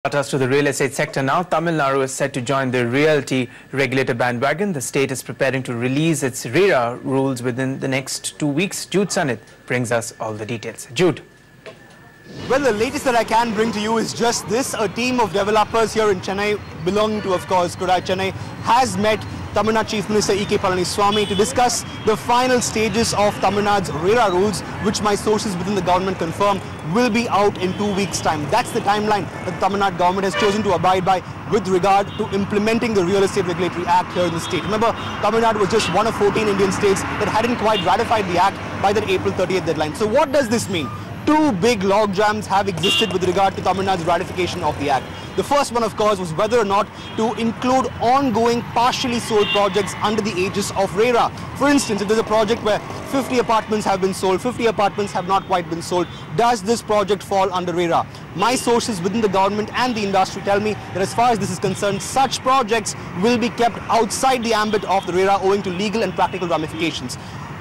Us to the real estate sector now. Tamil Nadu is set to join the realty regulator bandwagon. The state is preparing to release its RERA rules within the next 2 weeks. Jude Sannith brings us all the details. Jude. Well, the latest that I can bring to you is just this. A team of developers here in Chennai, belonging to, of course, CRERA Chennai, has met Tamil Nadu Chief Minister E.K. Palaniaswamy to discuss the final stages of Tamil Nadu's RERA rules, which my sources within the government confirm will be out in 2 weeks' time. That's the timeline that the Tamil Nadu government has chosen to abide by with regard to implementing the Real Estate Regulatory Act here in the state. Remember, Tamil Nadu was just one of 14 Indian states that hadn't quite ratified the act by that April 30th deadline. So what does this mean? Two big log jams have existed with regard to Tamil Nadu's ratification of the act. The first one, of course, was whether or not to include ongoing partially sold projects under the aegis of RERA. For instance, if there's a project where 50 apartments have been sold, 50 apartments have not quite been sold, does this project fall under RERA? My sources within the government and the industry tell me that as far as this is concerned, such projects will be kept outside the ambit of the RERA owing to legal and practical ramifications.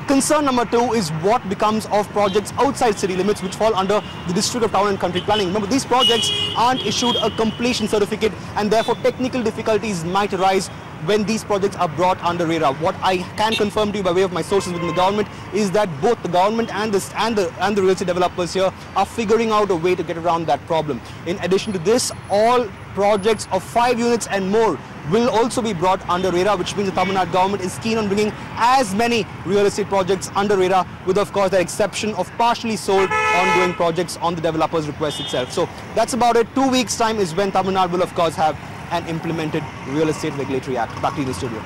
Concern number two is what becomes of projects outside city limits which fall under the District of Town and Country Planning. Remember, these projects aren't issued a completion certificate and therefore technical difficulties might arise when these projects are brought under RERA. What I can confirm to you by way of my sources within the government is that both the government and the real estate developers here are figuring out a way to get around that problem. In addition to this, all projects of 5 units and more will also be brought under RERA, which means the Tamil Nadu government is keen on bringing as many real estate projects under RERA, with of course the exception of partially sold ongoing projects on the developer's request itself. So that's about it. 2 weeks' time is when Tamil Nadu will of course have an implemented Real Estate Regulatory Act. Back to you in the studio.